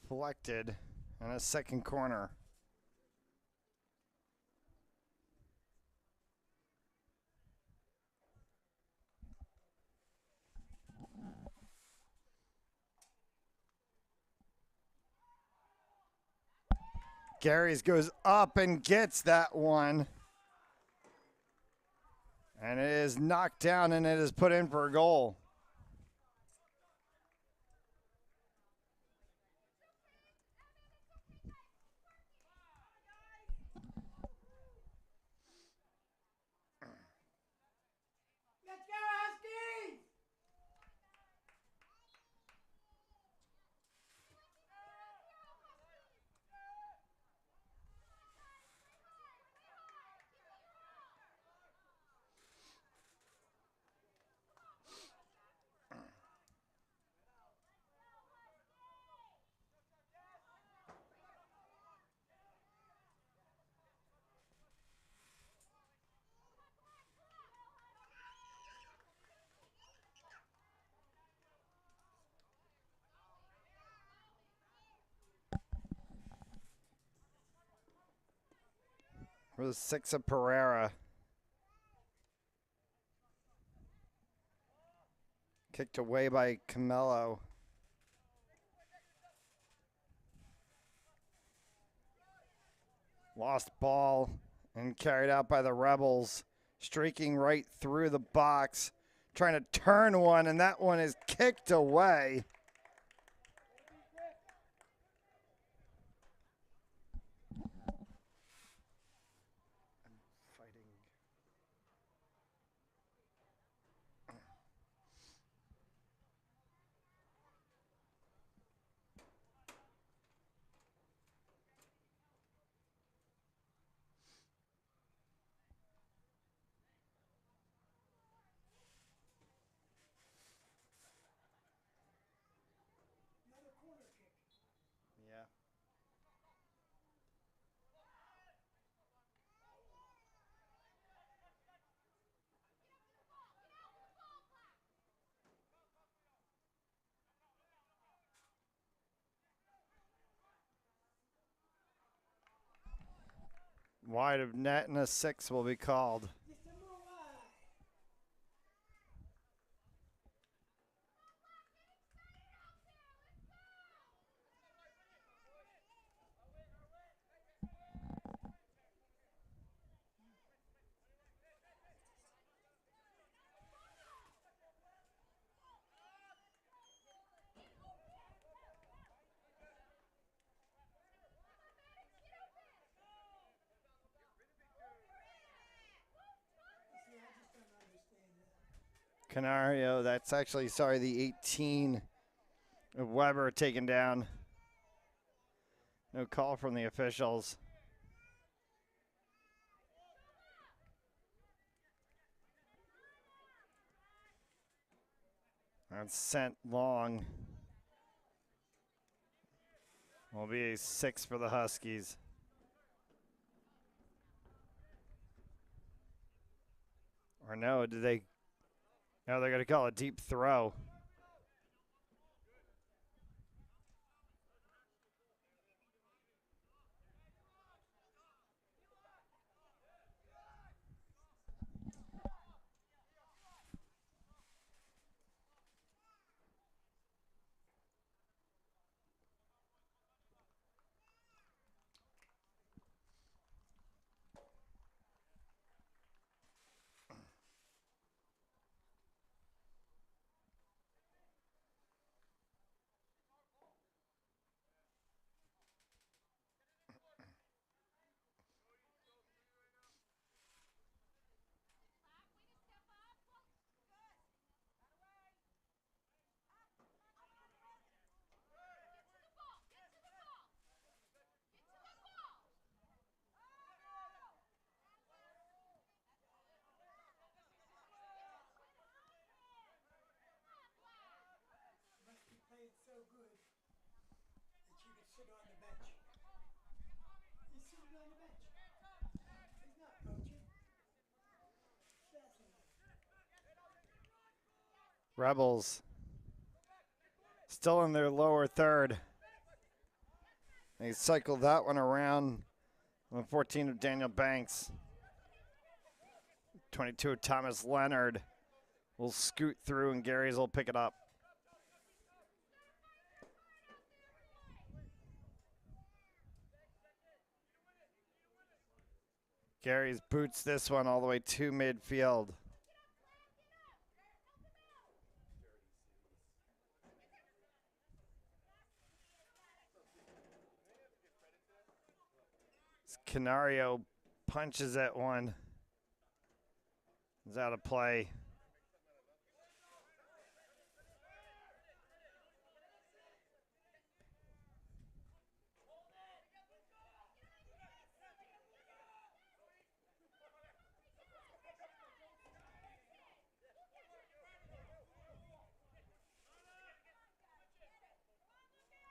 A: Deflected and a second corner. Gary's goes up and gets that one. And it is knocked down and it is put in for a goal. For the 6 of Pereira. Kicked away by Camelo. Lost ball and carried out by the Rebels. Streaking right through the box. Trying to turn one, and that one is kicked away. Yeah. Wide of net and a 6 will be called. Canario, that's actually, sorry, the 18 of Weber taken down. No call from the officials. That's sent long. Will be a 6 for the Huskies. Or no, did they? No, they're going to call a deep throw. Rebels still in their lower third. They cycled that one around. On 14 of Daniel Banks. 22 of Thomas Leonard will scoot through, and Gary's will pick it up. Gary's boots this one all the way to midfield. Canario punches at one. Is out of play.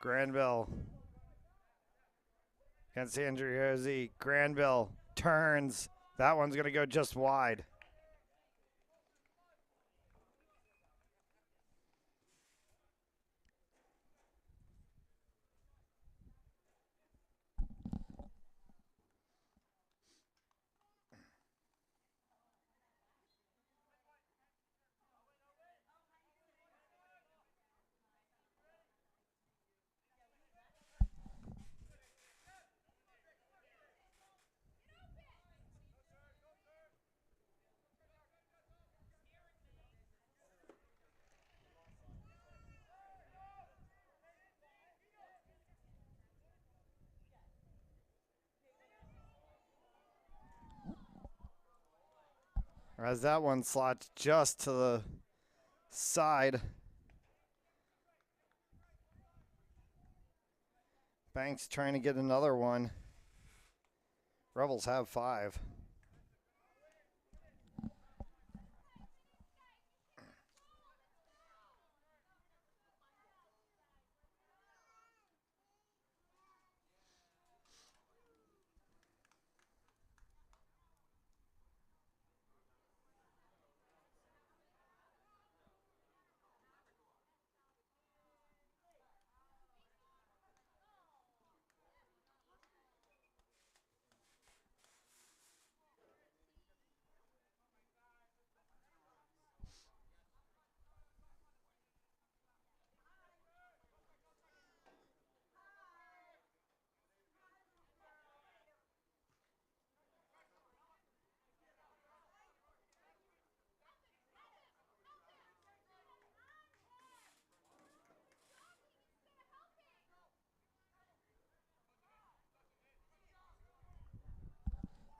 A: Granville against Andriozzi. Granville turns. That one's going to go just wide. As that one slots just to the side. Banks trying to get another one. Rebels have 5.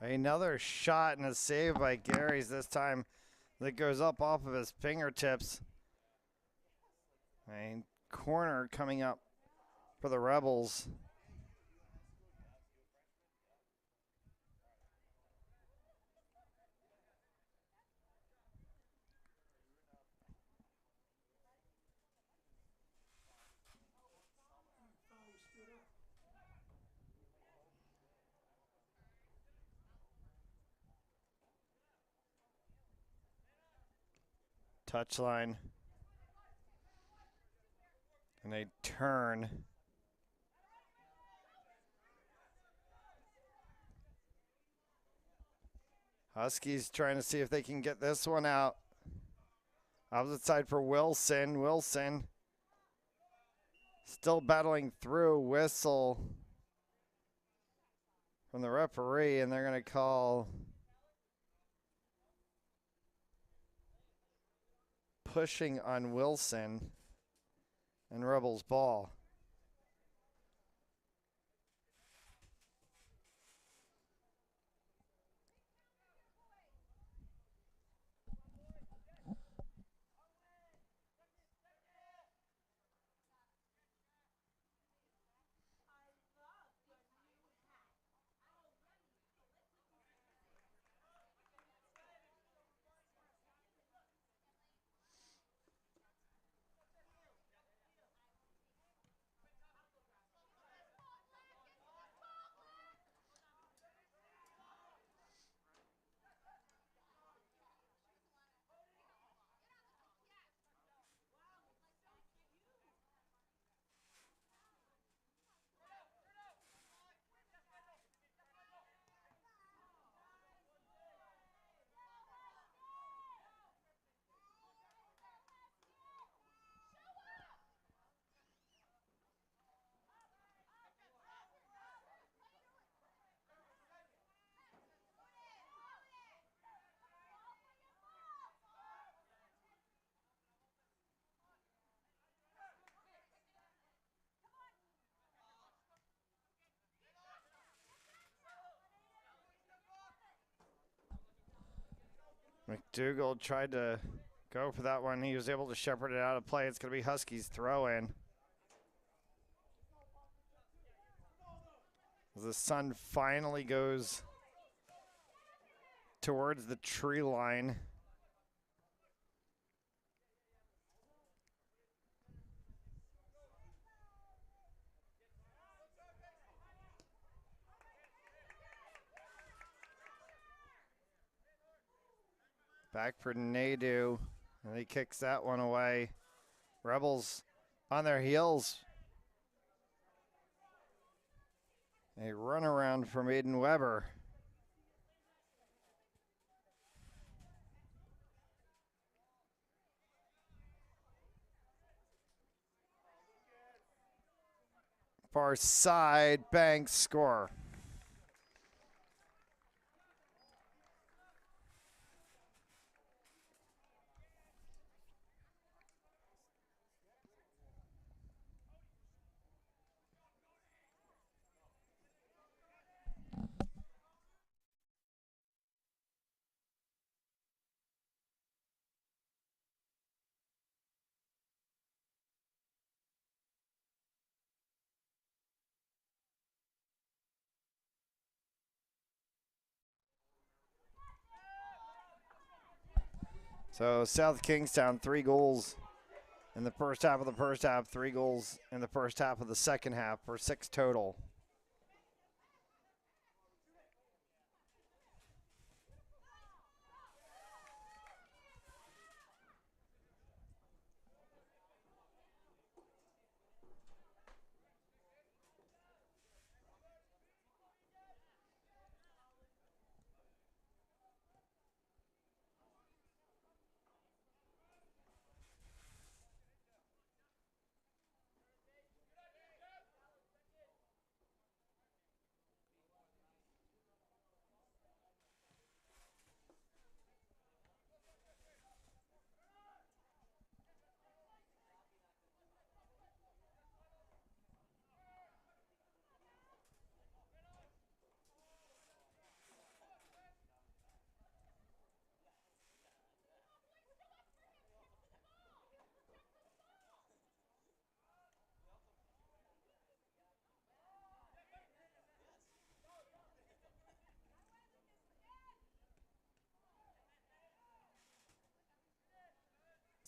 A: Another shot and a save by Gary's this time that goes up off of his fingertips. A corner coming up for the Rebels. Touchline. And a turn. Huskies trying to see if they can get this one out. Opposite side for Wilson. Wilson still battling through. Whistle from the referee, and they're going to call pushing on Wilson and Rebels ball. McDougal tried to go for that one. He was able to shepherd it out of play. It's going to be Huskies throw in. The sun finally goes towards the tree line. Back for Nadu, and he kicks that one away. Rebels on their heels. A runaround from Aiden Weber. Far side, Banks score. So South Kingstown, 3 goals in the first half of the first half, 3 goals in the first half of the second half for 6 total.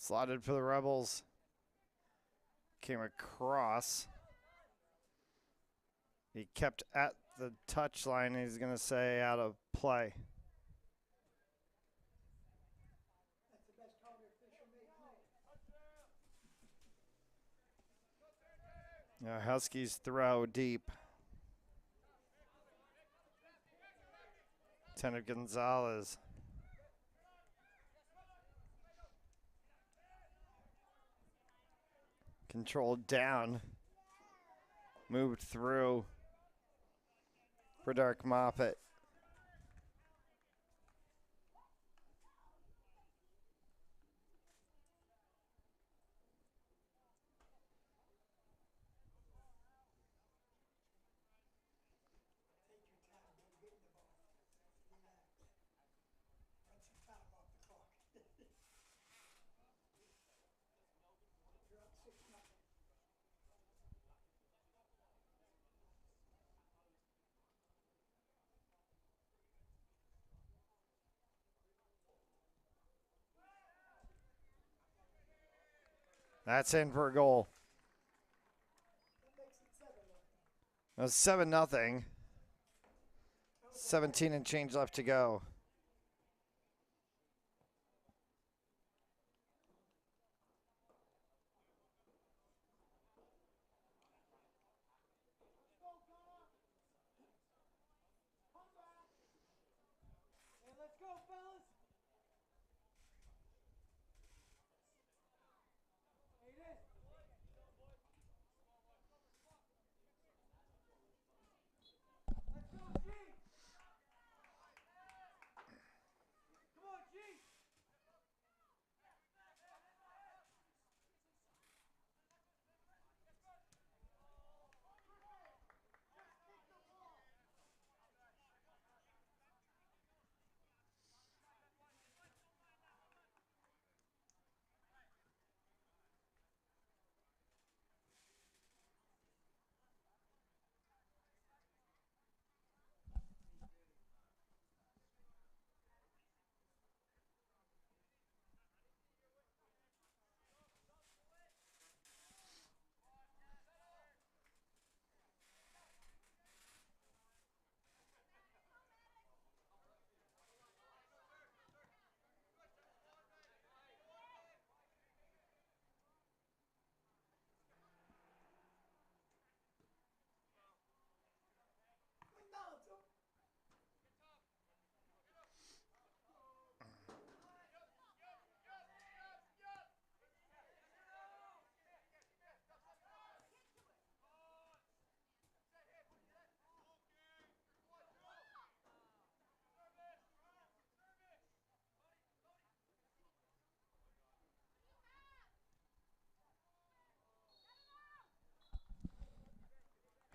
A: Slotted for the Rebels. Came across. He kept at the touchline. He's going to say out of play. Now Huskies throw deep. Tanner Gonzalez. Controlled down. Moved through for Dark Moffett. That's in for a goal. It was 7-0. 17 and change left to go.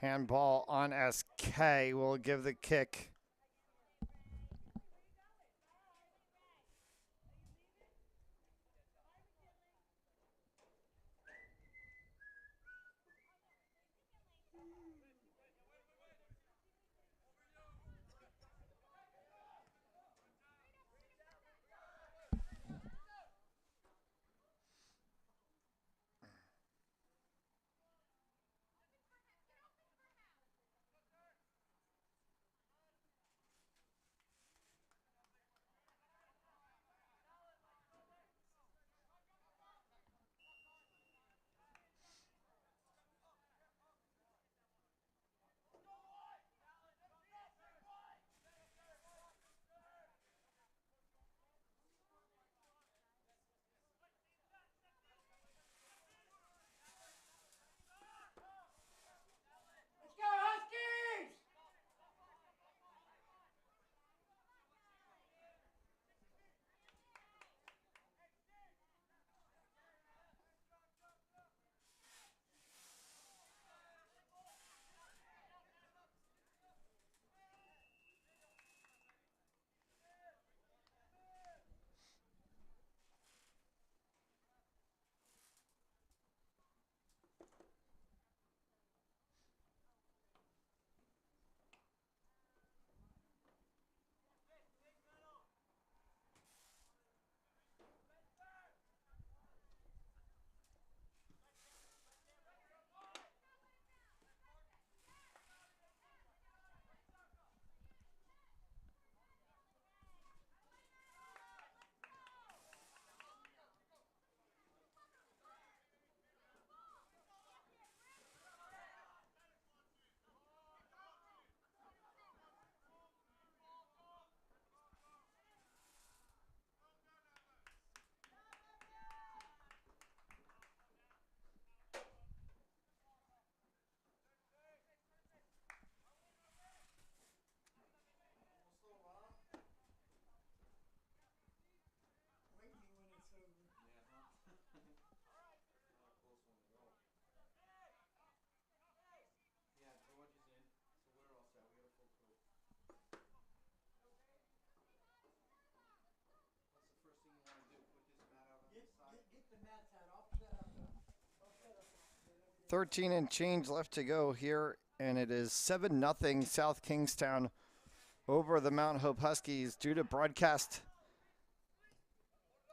A: Handball on SK will give the kick.
F: Let's go, Huskies!
A: 13 and change left to go here, and it is 7-0 South Kingstown over the Mount Hope Huskies. Due to broadcast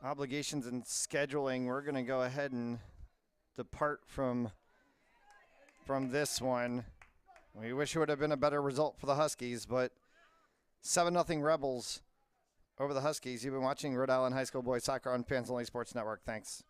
A: obligations and scheduling, we're going to go ahead and depart from this one. We wish it would have been a better result for the Huskies, but 7-0 Rebels over the Huskies. You've been watching Rhode Island High School Boys Soccer on Fans Only Sports Network. Thanks.